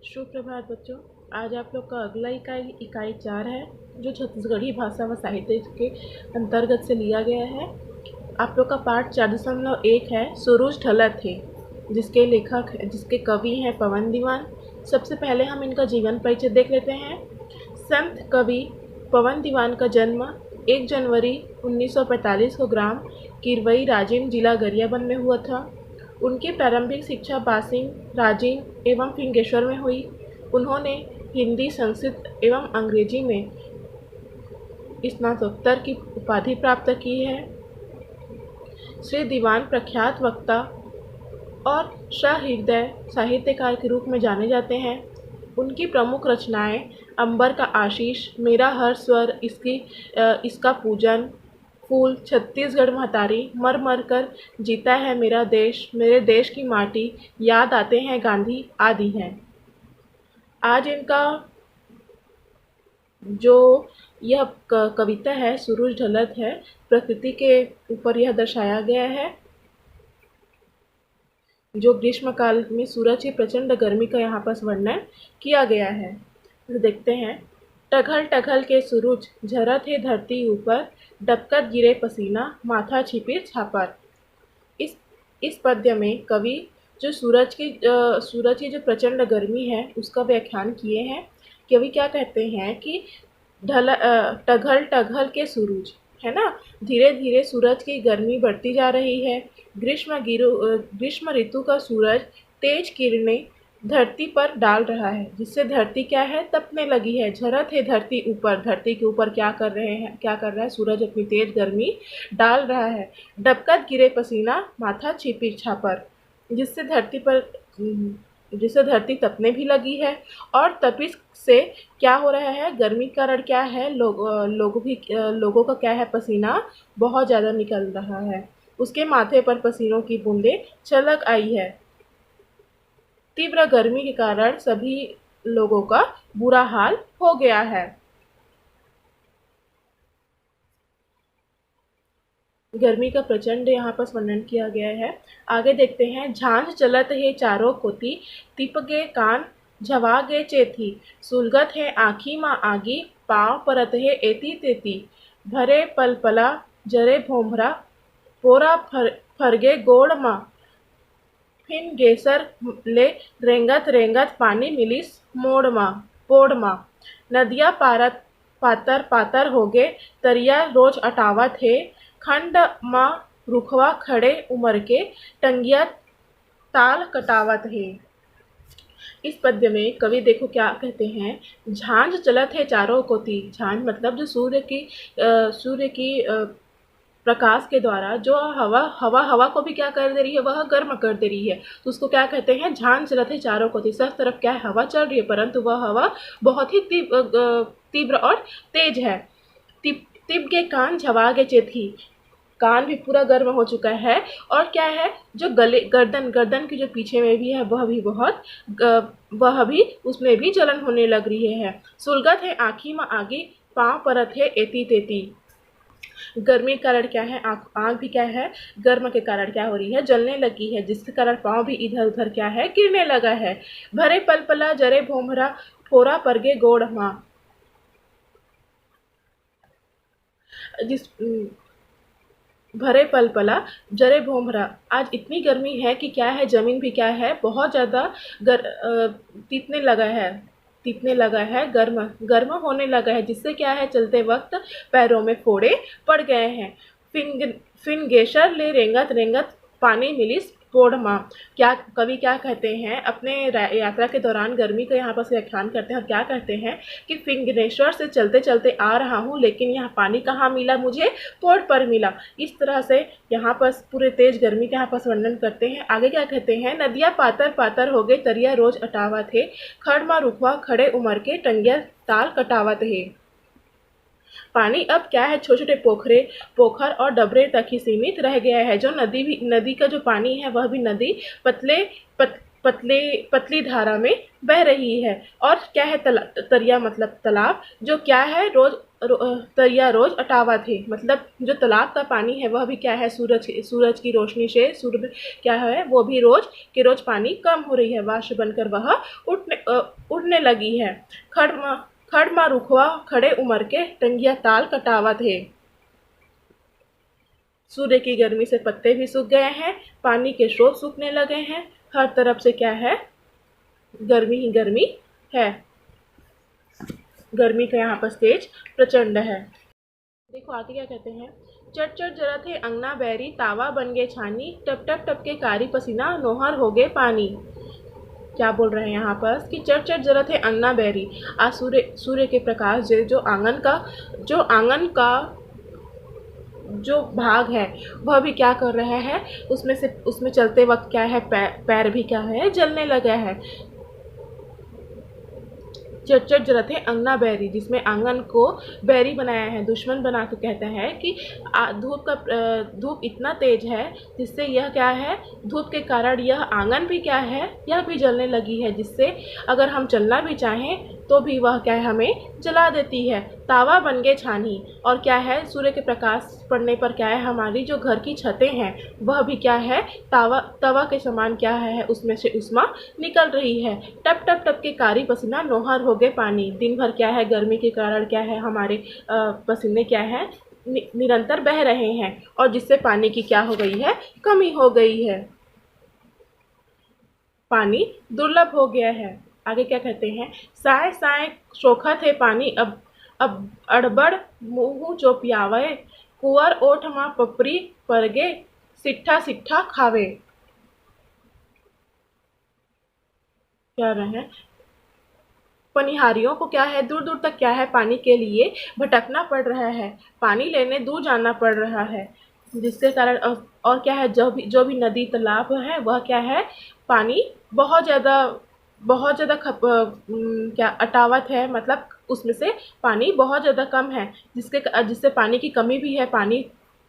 सुप्रभात बच्चों। आज आप लोग का अगला इकाई 4 है, जो छत्तीसगढ़ी भाषा व साहित्य के अंतर्गत से लिया गया है। आप लोग का पाठ 4.1 है, सूरज ढला थे, जिसके कवि हैं पवन दीवान। सबसे पहले हम इनका जीवन परिचय देख लेते हैं। संत कवि पवन दीवान का जन्म 1 जनवरी 1945 को ग्राम किरवई राजिम, जिला गरियाबंद में हुआ था। उनकी प्रारंभिक शिक्षा बासिंग, राजिम एवं फिंगेश्वर में हुई। उन्होंने हिंदी, संस्कृत एवं अंग्रेजी में स्नातकोत्तर की उपाधि प्राप्त की है। श्री दीवान प्रख्यात वक्ता और सहृदय साहित्यकार के रूप में जाने जाते हैं। उनकी प्रमुख रचनाएं अंबर का आशीष, मेरा हर स्वर, इसका पूजन, फूल, छत्तीसगढ़ महतारी, मर मर कर जीता है मेरा देश, मेरे देश की माटी, याद आते हैं गांधी आदि हैं। आज इनका जो यह कविता है सूरज ढलत है, प्रकृति के ऊपर यह दर्शाया गया है, जो ग्रीष्म काल में सूरज की प्रचंड गर्मी का यहाँ पर वर्णन किया गया है। तो देखते हैं। टघल टघल के सूरज झरत है धरती ऊपर, डबकत गिरे पसीना, माथा छिपे छापर। इस पद्य में कवि जो सूरज की जो प्रचंड गर्मी है उसका व्याख्यान किए हैं। कवि क्या कहते हैं कि टघल टघल के सूरज, है ना, धीरे धीरे सूरज की गर्मी बढ़ती जा रही है। ग्रीष्म ऋतु का सूरज तेज किरणें धरती पर डाल रहा है, जिससे धरती क्या है, तपने लगी है। झरत है धरती ऊपर, धरती के ऊपर क्या कर रहा है, सूरज अपनी तेज गर्मी डाल रहा है। डबकत गिरे पसीना, माथा छिपी छापर, जिससे धरती तपने भी लगी है। और तपिश से क्या हो रहा है, गर्मी का कारण क्या है, लोगों का क्या है, पसीना बहुत ज़्यादा निकल रहा है। उसके माथे पर पसीनों की बूंदें छलक आई है। तीव्र गर्मी के कारण सभी लोगों का बुरा हाल हो गया है। गर्मी का प्रचंड यहाँ पर वर्णन किया गया है। आगे देखते हैं। झांझ चलत है चारों कोती, तिपगे कान झवागे चेथी, सुलगत है आँखी माँ आगी, पाँव परत है एती तेती, भरे पलपला जरे भोंभरा, पोरा फरगे गोड़ माँ, फिन गेसर ले रेंगत रेंगत पानी मिलिस पोड़ माँ। नदिया पातर पातर होगे, तरिया रोज अटावत है, खंड माँ रुखवा खड़े उमर के, टंगिया ताल कटावत है। इस पद्य में कवि देखो क्या कहते हैं। झांझ चलत है चारों कोती। झांझ मतलब जो सूर्य की प्रकाश के द्वारा जो हवा को भी क्या कर दे रही है, वह गर्म कर दे रही है। तो उसको क्या कहते हैं, झांझ चलत है चारों कोती। सब तरफ क्या है, हवा चल रही है, परंतु वह हवा बहुत ही तीव्र और तेज है। तिब के कान झवागे चेथी, कान भी पूरा गर्म हो चुका है। और क्या है, जो गर्दन के जो पीछे में भी है, वह भी उसमें भी जलन होने लग रही है। सुलगत है आँखी में आगी, पाँव परत है एती तेती। गर्मी के कारण क्या है, आँख भी क्या है, गर्म के कारण क्या हो रही है, जलने लगी है, जिसके कारण पाँव भी इधर उधर क्या है, गिरने लगा है। भरे पलपला जरे भोमरा, फोरा परगे गोड़ माँ। भरे पलपला जरे भोमरा, आज इतनी गर्मी है कि क्या है, जमीन भी क्या है, बहुत ज़्यादा तीतने लगा है, गर्म होने लगा है, जिससे क्या है, चलते वक्त पैरों में फोड़े पड़ गए हैं। फिनगेशर ले रेंगत रेंगत पानी मिलिस पोड़ माँ। क्या कवि क्या कहते हैं, अपने यात्रा के दौरान गर्मी का यहाँ पर व्याख्यान करते हैं और क्या कहते हैं कि फिंगनेश्वर से चलते चलते आ रहा हूँ, लेकिन यहाँ पानी कहाँ मिला मुझे, पोड़ पर मिला। इस तरह से यहाँ पर पूरे तेज गर्मी का यहाँ पर वर्णन करते हैं। आगे क्या कहते हैं। नदिया पातर पातर हो गए, तरिया रोज अटावा थे, खड़मा रुखवा खड़े उमर के, टंगिया ताल कटावत है। पानी अब क्या है, छोटे छोटे पोखर और डबरे तक ही सीमित रह गया है। जो नदी का जो पानी है, वह भी नदी पतली धारा में बह रही है। और क्या है तरिया मतलब तालाब, जो क्या है तरिया रोज अटावा थे, मतलब जो तालाब का पानी है वह भी क्या है सूरज की रोशनी से सूर्य क्या है वो भी रोज के रोज पानी कम हो रही है, वाष्प बनकर वह उड़ने लगी है। खड़ मा रुखवा खड़े उमर के टंगिया ताल कटावा थे। सूर्य की गर्मी से पत्ते भी सूख गए हैं, पानी के स्रोत सूखने लगे हैं, हर तरफ से क्या है गर्मी ही गर्मी है। गर्मी का यहाँ पर स्टेज प्रचंड है। देखो आगे क्या कहते हैं, चट चट जरत है अंगना बैरी तावा बन गए छानी, टप टप टप के कारी पसीना नोहर हो गए पानी। क्या बोल रहे हैं यहाँ पर कि चट चट जरत है अंगना बैरी, आज सूर्य के प्रकाश से जो आंगन का जो भाग है वह भी क्या कर रहा है, उसमें चलते वक्त क्या है पैर भी क्या है जलने लगा है। चट जरत है अंगना बैरी, जिसमें आंगन को बैरी बनाया है, दुश्मन बना के कहते हैं कि धूप इतना तेज है जिससे यह क्या है, धूप के कारण यह आंगन भी क्या है यह भी जलने लगी है, जिससे अगर हम चलना भी चाहें तो भी वह क्या है हमें जला देती है। तावा बन गए छानी, और क्या है सूर्य के प्रकाश पड़ने पर क्या है हमारी जो घर की छतें हैं वह भी क्या है तवा के समान क्या है उसमें से उष्मा निकल रही है। टप टप टप के कारी पसीना नोहर हो गए पानी, दिन भर क्या है गर्मी के कारण क्या है हमारे पसीने क्या है निरंतर बह रहे हैं, और जिससे पानी की क्या हो गई है कमी हो गई है, पानी दुर्लभ हो गया है। आगे क्या कहते हैं, साय साय सोखा थे पानी अब अड़बड़ मुँह जो पियावे, कुंवर ओठ माँ पपरी परगे सिट्ठा सिट्ठा खावे। क्या रहे हैं, पनिहारियों को क्या है दूर दूर तक क्या है पानी के लिए भटकना पड़ रहा है, पानी लेने दूर जाना पड़ रहा है, जिसके कारण और क्या है जो भी नदी तालाब है वह क्या है पानी बहुत ज़्यादा क्या अटावत है, मतलब उसमें से पानी बहुत ज़्यादा कम है, जिससे पानी की कमी भी है,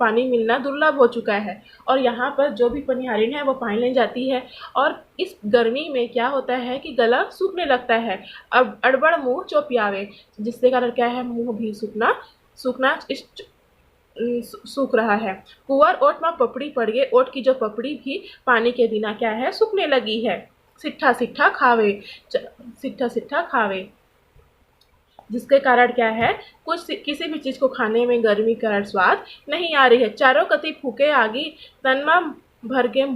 पानी मिलना दुर्लभ हो चुका है। और यहाँ पर जो भी पनिहारिन है वो पानी लेने जाती है, और इस गर्मी में क्या होता है कि गला सूखने लगता है। अब अड़बड़ मुँह चो पियावे, जिसके कारण क्या है मुँह भी सूखना सूख रहा है। कुंवर ओठ में पपड़ी पड़ गए, ओठ की जो पपड़ी भी पानी के बिना क्या है सूखने लगी है। सिट्ठा सिट्ठा खावे, जिसके कारण क्या है किसी भी चीज़ को खाने में गर्मी के कारण स्वाद नहीं आ रही है। चारों कति फूके आगी तनमा भरगे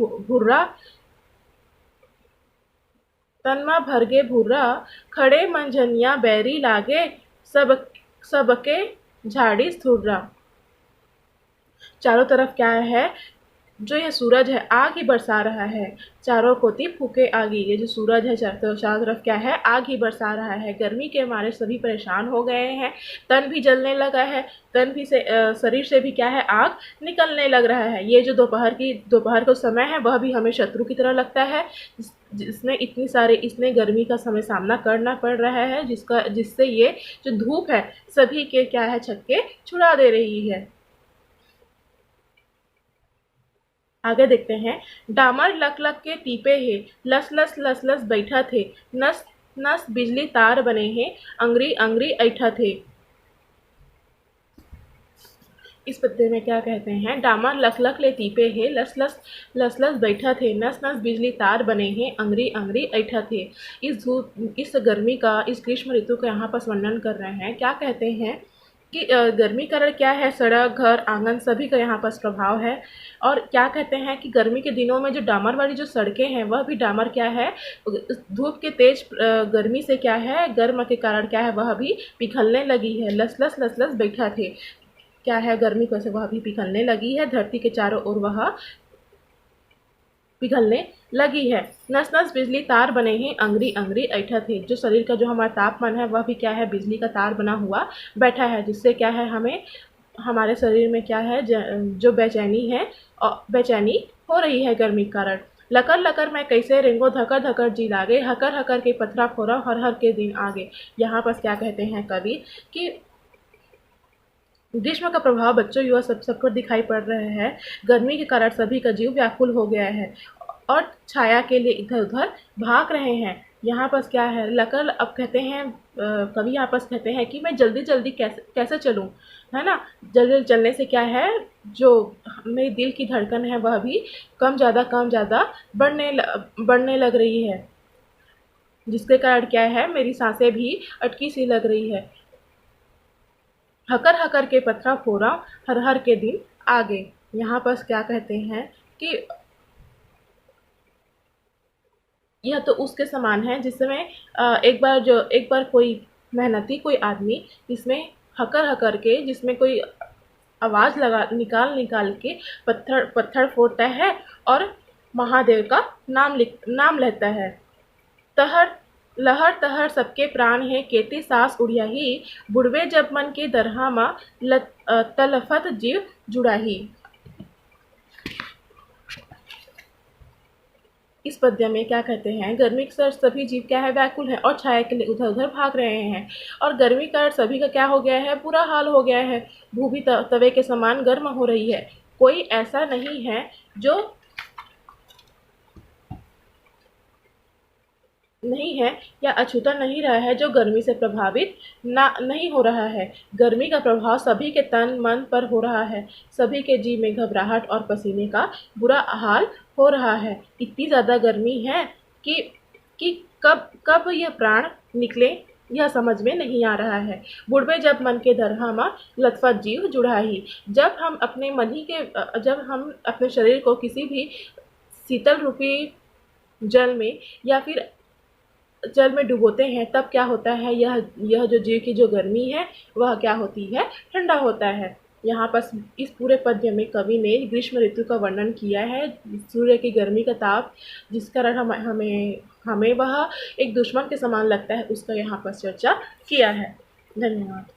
भुर्रा, खड़े मंझनिया बैरी लागे सबके झाड़ी स्थुर्रा। चारों तरफ क्या है जो यह सूरज है आग ही बरसा रहा है, चारों कोती फूके आगी, ये जो सूरज है चारों तरफ क्या है आग ही बरसा रहा है। गर्मी के मारे सभी परेशान हो गए हैं, तन भी जलने लगा है, शरीर से भी क्या है आग निकलने लग रहा है। ये जो दोपहर का समय है वह भी हमें शत्रु की तरह लगता है, इसने गर्मी का समय सामना करना पड़ रहा है, जिससे ये जो धूप है सभी के क्या है छक्के छुड़ा दे रही है। आगे देखते हैं, डामर लक लक के टीपे है, लस लस बैठा थे, नस नस बिजली तार बने हैं, अंगरी अंगरी ऐठा थे। इस पद्य में क्या कहते हैं, डामर लक लक ले टीपे है, लस लस बैठा थे, नस नस बिजली तार बने हैं, अंगरी अंगरी ऐठा थे। इस गर्मी का, इस ग्रीष्म ऋतु का यहाँ पर वर्णन कर रहे हैं। क्या कहते हैं कि गर्मी कारण क्या है सड़क घर आंगन सभी का यहाँ पर प्रभाव है। और क्या कहते हैं कि गर्मी के दिनों में जो डामर वाली जो सड़कें हैं वह भी डामर क्या है धूप के तेज गर्मी से क्या है गर्म के कारण क्या है वह भी पिघलने लगी है। लस लस बैठा थे, क्या है गर्मी को से वह भी पिघलने लगी है, धरती के चारों ओर वह पिघलने लगी है। नस नस बिजली तार बने हैं, अंगरी अंगरी ऐठा थे। जो शरीर का जो हमारा तापमान है वह भी क्या है बिजली का तार बना हुआ बैठा है, जिससे क्या है हमें हमारे शरीर में क्या है जो बेचैनी हो रही है गर्मी के कारण। लकर लकर मैं कैसे रेंगो धकर धकर जी लागे, हकर हकर के पथरा फोरा हर हर के दिन आगे। यहाँ पर क्या कहते हैं कवि कि ग्रीष्म का प्रभाव बच्चों युवा सब पर दिखाई पड़ रहा है। गर्मी के कारण सभी का जीव व्याकुल हो गया है। और छाया के लिए इधर उधर भाग रहे हैं। यहाँ पर क्या है, लकर अब कहते हैं, कवि यहाँ पर कहते हैं कि मैं जल्दी जल्दी कैसे कैसे चलूँ, है ना। जल्दी जल्दी चलने से क्या है, जो मेरे दिल की धड़कन है वह भी कम ज़्यादा बढ़ने लग रही है, जिसके कारण क्या है, मेरी सांसें भी अटकी सी लग रही है। हकर हकर के पत्थर फोड़ा, हर हर के दिन आगे। यहाँ पर क्या कहते हैं कि यह तो उसके समान है जिसमें एक बार कोई मेहनती कोई आदमी जिसमें हकर हकर के, जिसमें कोई आवाज़ लगा निकाल निकाल के पत्थर पत्थर फोड़ता है और महादेव का नाम लेता है। तहर लहर तहर सबके प्राण है, केती सास उड़ियाही, बुढ़वे जब मन के दरहा मा तलफत जीव जुड़ाही। इस पद्य में क्या कहते हैं, गर्मी के कारण सभी जीव क्या है, व्याकुल है और छाया के लिए उधर उधर भाग रहे हैं। और गर्मी के कारण सभी का क्या हो गया है, बुरा हाल हो गया है। भू भी तवे के समान गर्म हो रही है। कोई ऐसा नहीं है जो नहीं है या अछूता नहीं रहा है जो गर्मी से प्रभावित नहीं हो रहा है। गर्मी का प्रभाव सभी के तन मन पर हो रहा है। सभी के जी में घबराहट और पसीने का बुरा हाल हो रहा है। इतनी ज़्यादा गर्मी है कि कब कब यह प्राण निकले यह समझ में नहीं आ रहा है। बुढ़वे जब मन के दरहा लथपथ जीव जुड़ाही। जब हम अपने शरीर को किसी भी शीतल रूपी जल में या फिर जल में डुबोते हैं, तब क्या होता है, यह जो जीव की जो गर्मी है वह क्या होती है, ठंडा होता है। यहाँ पर इस पूरे पद्य में कवि ने ग्रीष्म ऋतु का वर्णन किया है, सूर्य की गर्मी का ताप जिस कारण हमें वह एक दुश्मन के समान लगता है, उसका यहाँ पर चर्चा किया है। धन्यवाद।